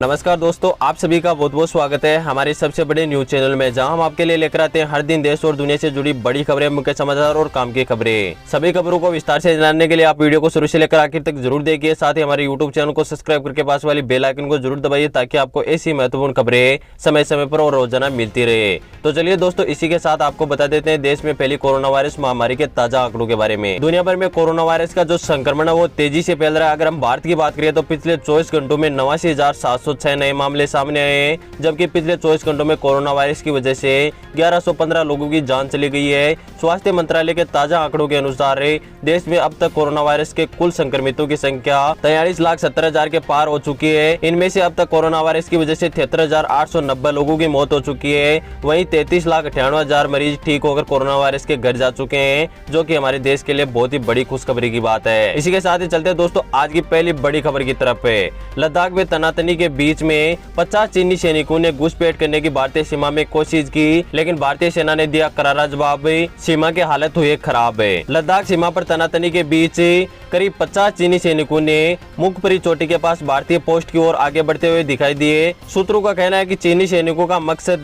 नमस्कार दोस्तों, आप सभी का बहुत बहुत स्वागत है हमारे सबसे बड़े न्यूज चैनल में, जहां हम आपके लिए लेकर आते हैं हर दिन देश और दुनिया से जुड़ी बड़ी खबरें, मुख्य समाचार और काम की खबरें। सभी खबरों को विस्तार से जानने के लिए आप वीडियो को शुरू से लेकर आखिर तक जरूर देखिए। साथ ही हमारे यूट्यूब चैनल को सब्सक्राइब करके पास वाली बेल आइकन को जरूर दबाइए, ताकि आपको ऐसी महत्वपूर्ण खबरें समय समय पर और रोजाना मिलती रहे। तो चलिए दोस्तों, इसी के साथ आपको बता देते हैं देश में फैली कोरोना वायरस महामारी के ताजा आंकड़ों के बारे में। दुनिया भर में कोरोना वायरस का जो संक्रमण है वो तेजी से फैल रहा है। अगर हम भारत की बात करें तो पिछले 24 घंटों में 89,706 नए मामले सामने आए, जबकि पिछले 24 घंटों में कोरोना वायरस की वजह से 1115 लोगों की जान चली गई है। स्वास्थ्य मंत्रालय के ताजा आंकड़ों के अनुसार देश में अब तक कोरोना वायरस के कुल संक्रमितों की संख्या 43,70,000 के पार हो चुकी है। इनमें से अब तक कोरोना वायरस की वजह से 73,890 लोगों की मौत हो चुकी है। वहीं 33,98,000 मरीज ठीक होकर कोरोना वायरस के घर जा चुके हैं, जो कि हमारे देश के लिए बहुत ही बड़ी खुशखबरी की बात है। इसी के साथ ही चलते दोस्तों आज की पहली बड़ी खबर की तरफ है। लद्दाख में तनातनी के बीच में 50 चीनी सैनिकों ने घुसपैठ करने की भारतीय सीमा में कोशिश की, लेकिन भारतीय सेना ने दिया करारा जवाब। सीमा की हालत हुई खराब है। लद्दाख सीमा पर तनातनी के बीच करीब 50 चीनी सैनिकों ने मुखपरी चोटी के पास भारतीय पोस्ट की ओर आगे बढ़ते हुए दिखाई दिए। सूत्रों का कहना है कि चीनी सैनिकों का मकसद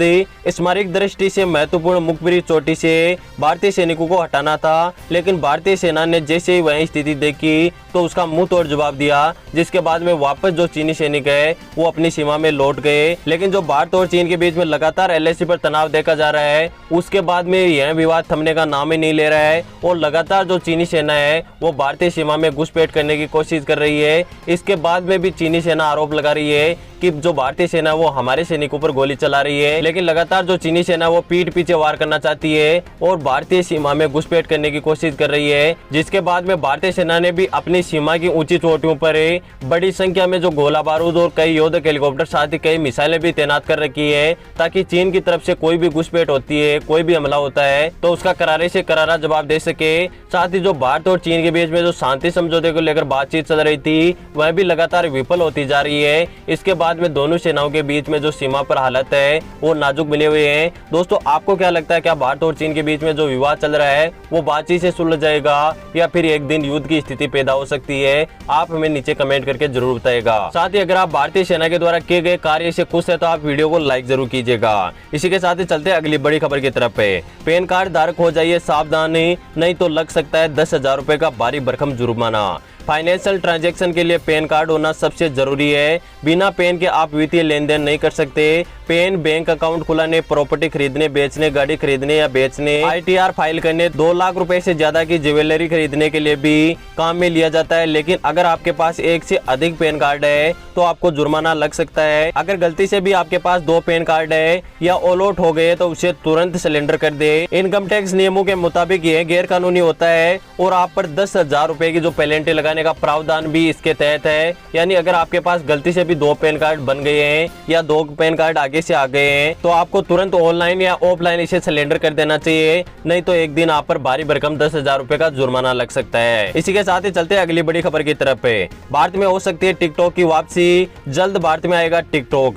स्मारक दृष्टि से महत्वपूर्ण मुखपरी चोटी से भारतीय सैनिकों को हटाना था, लेकिन भारतीय सेना ने जैसे ही वही स्थिति देखी तो उसका मुंह तोड़ जवाब दिया, जिसके बाद में वापस जो चीनी सैनिक है वो अपनी सीमा में लौट गए। लेकिन जो भारत और चीन के बीच में लगातार एलएसी पर तनाव देखा जा रहा है, उसके बाद में यह विवाद थमने का नाम ही नहीं ले रहा है और लगातार जो चीनी सेना है वो भारतीय सीमा में घुसपैठ करने की कोशिश कर रही है। इसके बाद में भी चीनी सेना आरोप लगा रही है कि जो भारतीय सेना वो हमारे सैनिकों पर गोली चला रही है, लेकिन लगातार जो चीनी सेना वो पीठ पीछे वार करना चाहती है और भारतीय सीमा में घुसपैठ करने की कोशिश कर रही है। जिसके बाद में भारतीय सेना ने भी अपनी सीमा की ऊंची चोटियों पर बड़ी संख्या में जो गोला बारूद और कई युद्धक हेलीकॉप्टर साथ ही कई मिसाइलें भी तैनात कर रखी है, ताकि चीन की तरफ से कोई भी घुसपैठ होती है, कोई भी हमला होता है तो उसका करारे से करारा जवाब दे सके। साथ ही जो भारत और चीन के बीच में जो शांति समझौते को लेकर बातचीत चल रही थी वह भी लगातार विफल होती जा रही है। इसके बाद में दोनों सेनाओं के बीच में जो सीमा पर हालत है वो नाजुक बने हुए हैं। दोस्तों आपको क्या लगता है, क्या भारत और चीन के बीच में जो विवाद चल रहा है वो बातचीत से सुलझ जाएगा या फिर एक दिन युद्ध की स्थिति पैदा हो सकती है? आप हमें नीचे कमेंट करके जरूर बताइएगा। साथ ही अगर आप भारतीय सेना के द्वारा किए गए कार्य से खुश है तो आप वीडियो को लाइक जरूर कीजिएगा। इसी के साथ ही चलते अगली बड़ी खबर की तरफ है। पैन कार्ड धारक हो जाइए सावधान, नहीं तो लग सकता है 10,000 रुपए का भारी भरकम जुर्माना। फाइनेंशियल ट्रांजैक्शन के लिए पैन कार्ड होना सबसे जरूरी है। बिना पैन के आप वित्तीय लेन देन नहीं कर सकते। पैन, बैंक अकाउंट खुलाने, प्रॉपर्टी खरीदने बेचने, गाड़ी खरीदने या बेचने, आईटीआर फाइल करने, 2 लाख रुपए से ज्यादा की ज्वेलरी खरीदने के लिए भी काम में लिया जाता है। लेकिन अगर आपके पास एक से अधिक पैन कार्ड है तो आपको जुर्माना लग सकता है। अगर गलती से भी आपके पास 2 पैन कार्ड है या ऑल आउट हो गए तो उसे तुरंत सिलेंडर कर दे। इनकम टैक्स नियमों के मुताबिक ये गैर कानूनी होता है और आप पर 10,000 रुपए की जो पेनल्टी लगाने का प्रावधान भी इसके तहत है। यानी अगर आपके पास गलती से भी 2 पैन कार्ड बन गए हैं या 2 पैन कार्ड आगे से आ गए हैं तो आपको तुरंत ऑनलाइन या ऑफलाइन इसे सिलेंडर कर देना चाहिए, नहीं तो एक दिन आप पर भारी भरकम 10,000 रुपए का जुर्माना लग सकता है। इसी के साथ ही चलते अगली बड़ी खबर की तरफ है। भारत में हो सकती है टिकटॉक की वापसी, जल्द भारत में आएगा टिकटॉक।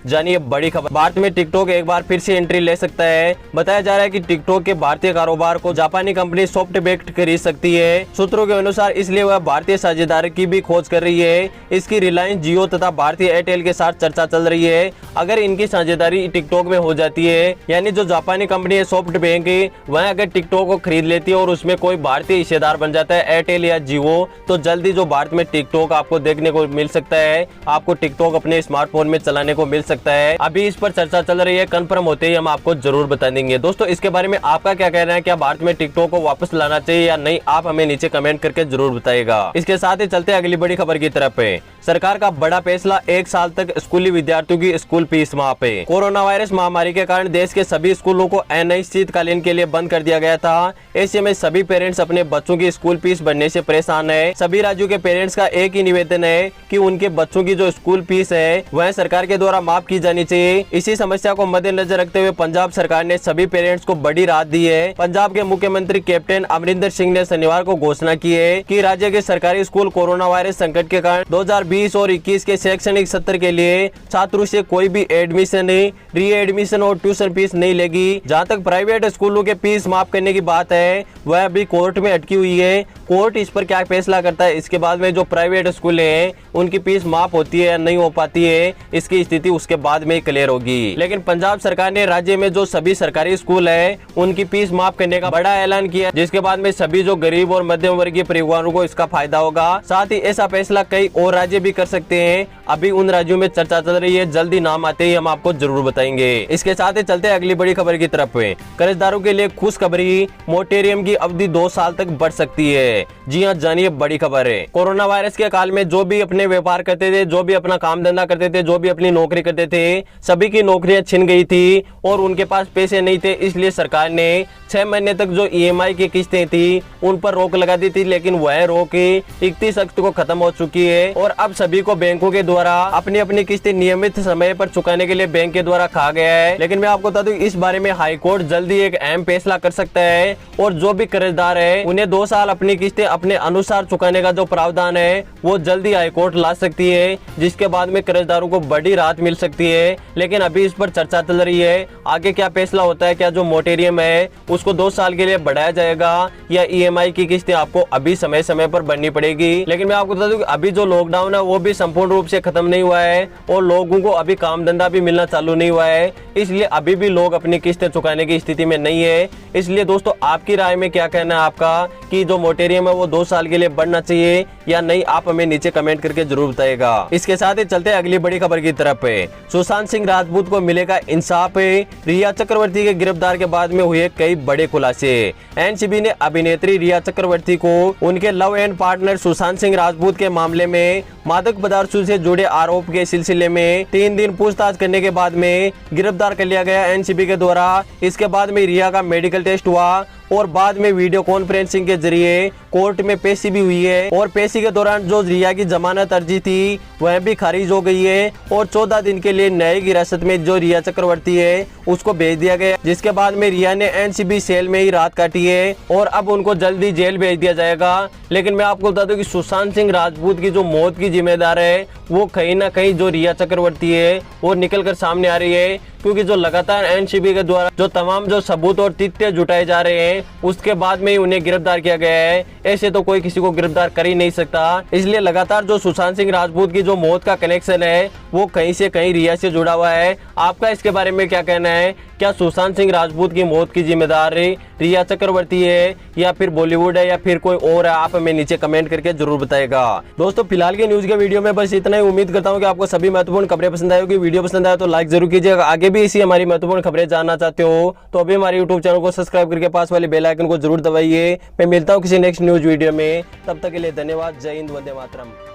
जानिए बड़ी खबर, भारत में टिकटॉक एक बार फिर से एंट्री ले सकता है। बताया जा रहा है कि टिकटॉक के भारतीय कारोबार को जापानी कंपनी सॉफ्टबैंक खरीद सकती है। सूत्रों के अनुसार इसलिए वह भारतीय साझेदारी की भी खोज कर रही है। इसकी रिलायंस जियो तथा भारतीय एयरटेल के साथ चर्चा चल रही है। अगर इनकी साझेदारी टिकटॉक में हो जाती है, यानी जो जापानी कंपनी है सॉफ्टबैंक, वह अगर टिकटॉक को खरीद लेती है और उसमें कोई भारतीय हिस्सेदार बन जाता है एयरटेल या जियो, तो जल्दी जो भारत में टिकटॉक आपको देखने को मिल सकता है। आपको टिकटॉक अपने स्मार्टफोन में चलाने को मिल सकता है। अभी इस पर चर्चा चल रही है, कंफर्म होते ही हम आपको जरूर बता देंगे। दोस्तों इसके बारे में आपका क्या कहना है, क्या भारत में टिकटॉक को वापस लाना चाहिए या नहीं, आप हमें नीचे कमेंट करके जरूर बताइएगा। इसके साथ ही चलते अगली बड़ी खबर की तरफ है। सरकार का बड़ा फैसला, 1 साल तक स्कूली विद्यार्थियों की स्कूल फीस माफ है। कोरोना वायरस महामारी के कारण देश के सभी स्कूलों को अनिश्चितकालीन के लिए बंद कर दिया गया था। ऐसे में सभी पेरेंट्स अपने बच्चों की स्कूल फीस भरने से परेशान है। सभी राज्यों के पेरेंट्स का एक ही निवेदन है कि उनके बच्चों की जो स्कूल फीस है वह सरकार के द्वारा माफ की जानी चाहिए। इसी समस्या को मद्देनजर रखते हुए पंजाब सरकार ने सभी पेरेंट्स को बड़ी राहत दी है। पंजाब के मुख्यमंत्री कैप्टन अमरिंदर सिंह ने शनिवार को घोषणा की है कि राज्य के सरकारी स्कूल कोरोना वायरस संकट के कारण 2020 और 21 के शैक्षणिक सत्र के लिए छात्रों से कोई भी एडमिशन, री एडमिशन और ट्यूशन फीस नहीं लेगी। जहां तक प्राइवेट स्कूलों के फीस माफ करने की बात है वह अभी कोर्ट में अटकी हुई है। कोर्ट इस पर क्या फैसला करता है, इसके बाद में जो प्राइवेट स्कूल है उनकी फीस माफ होती है या नहीं हो पाती है, इसकी स्थिति उसके बाद में क्लियर होगी। लेकिन पंजाब सरकार ने राज्य में जो सभी सरकारी स्कूल है उनकी फीस माफ करने का बड़ा ऐलान किया, जिसके बाद में सभी जो गरीब और मध्यम वर्गीय परिवारों को इसका फायदा होगा। साथ ही ऐसा फैसला कई और राज्य भी कर सकते हैं। अभी उन राज्यों में चर्चा चल रही है, जल्दी नाम आते ही हम आपको जरूर बताएंगे। इसके साथ ही चलते हैं अगली बड़ी खबर की तरफ। कर्जदारों के लिए खुशखबरी, मोरेटोरियम की अवधि 2 साल तक बढ़ सकती है। जी हाँ, जानिए बड़ी खबर है। कोरोना वायरस के काल में जो भी अपने व्यापार करते थे, जो भी अपना काम धंधा करते थे, जो भी अपनी नौकरी करते थे, सभी की नौकरियां छिन गई थी और उनके पास पैसे नहीं थे। इसलिए सरकार ने 6 महीने तक जो EMI की किस्तें थी उन पर रोक लगा दी थी, लेकिन वह रोक 31 अगस्त को खत्म हो चुकी है और अब सभी को बैंकों के द्वारा अपनी अपनी किस्तें नियमित समय पर चुकाने के लिए बैंक के द्वारा कहा गया है। लेकिन मैं आपको बता दूं, इस बारे में हाई कोर्ट जल्दी एक अहम फैसला कर सकता है और जो भी कर्जदार है उन्हें 2 साल अपनी किस्तें अपने अनुसार चुकाने का जो प्रावधान है वो जल्दी हाई कोर्ट ला सकती है, जिसके बाद में कर्जदारों को बड़ी राहत मिल सकती है। लेकिन अभी इस पर चर्चा चल रही है, आगे क्या फैसला होता है। क्या जो मोरेटोरियम है उसको 2 साल के लिए बढ़ाया जाएगा या EMI की किस्तें आपको अभी समय समय पर भरनी पड़ेगी। लेकिन मैं आपको बता दूं कि अभी जो लॉकडाउन है वो भी संपूर्ण रूप से खत्म नहीं हुआ है और लोगों को अभी काम धंधा भी मिलना चालू नहीं हुआ है, इसलिए अभी भी लोग अपनी किस्तें चुकाने की स्थिति में नहीं है। इसलिए दोस्तों, आपकी राय में क्या कहना है आपका कि जो मोरेटोरियम है वो 2 साल के लिए बढ़ना चाहिए या नहीं, आप हमें नीचे कमेंट करके जरूर बताइएगा। इसके साथ ही चलते हैं अगली बड़ी खबर की तरफ। सुशांत सिंह राजपूत को मिलेगा इंसाफ, रिया चक्रवर्ती के गिरफ्तार के बाद में हुए कई बड़े खुलासे। एनसीबी ने अभिनेत्री रिया चक्रवर्ती को उनके love and partner Sushant Singh Rajput के मामले में मादक पदार्थों से जुड़े आरोप के सिलसिले में 3 दिन पूछताछ करने के बाद में गिरफ्तार कर लिया गया एनसीबी के द्वारा। इसके बाद में रिया का मेडिकल टेस्ट हुआ और बाद में वीडियो कॉन्फ्रेंसिंग के जरिए कोर्ट में पेशी भी हुई है और पेशी के दौरान जो रिया की जमानत अर्जी थी वह भी खारिज हो गई है और 14 दिन के लिए न्यायिक हिरासत में जो रिया चक्रवर्ती है उसको भेज दिया गया, जिसके बाद में रिया ने एनसीबी सेल में ही रात काटी है और अब उनको जल्दी जेल भेज दिया जाएगा। लेकिन मैं आपको बता दूं कि सुशांत सिंह राजपूत की जो मौत की जिम्मेदार है वो कहीं ना कहीं जो रिया चक्रवर्ती है वो निकल कर सामने आ रही है, क्योंकि जो लगातार एनसीबी के द्वारा जो तमाम जो सबूत और तथ्य जुटाए जा रहे हैं उसके बाद में ही उन्हें गिरफ्तार किया गया है। ऐसे तो कोई किसी को गिरफ्तार कर ही नहीं सकता। इसलिए लगातार जो सुशांत सिंह राजपूत की जो मौत का कनेक्शन है वो कहीं से कहीं रिया से जुड़ा हुआ है। आपका इसके बारे में क्या कहना है? क्या सुशांत सिंह राजपूत की मौत की जिम्मेदारी रिया चक्रवर्ती है या फिर बॉलीवुड है या फिर कोई और है? आप हमें नीचे कमेंट करके जरूर बताएगा। दोस्तों, फिलहाल के न्यूज के वीडियो में बस इतना ही। उम्मीद करता हूँ कि आपको सभी महत्वपूर्ण खबरें पसंद आई होगी। वीडियो पसंद आया तो लाइक जरूर कीजिएगा। आगे भी इसी हमारी महत्वपूर्ण खबरें जानना चाहते हो तो अभी हमारे यूट्यूब चैनल को सब्सक्राइब करके पास वाले बेल आइकन को जरूर दबाइए। मैं मिलता हूँ किसी नेक्स्ट न्यूज वीडियो में, तब तक के लिए धन्यवाद। जय हिंद, वंदे मातरम।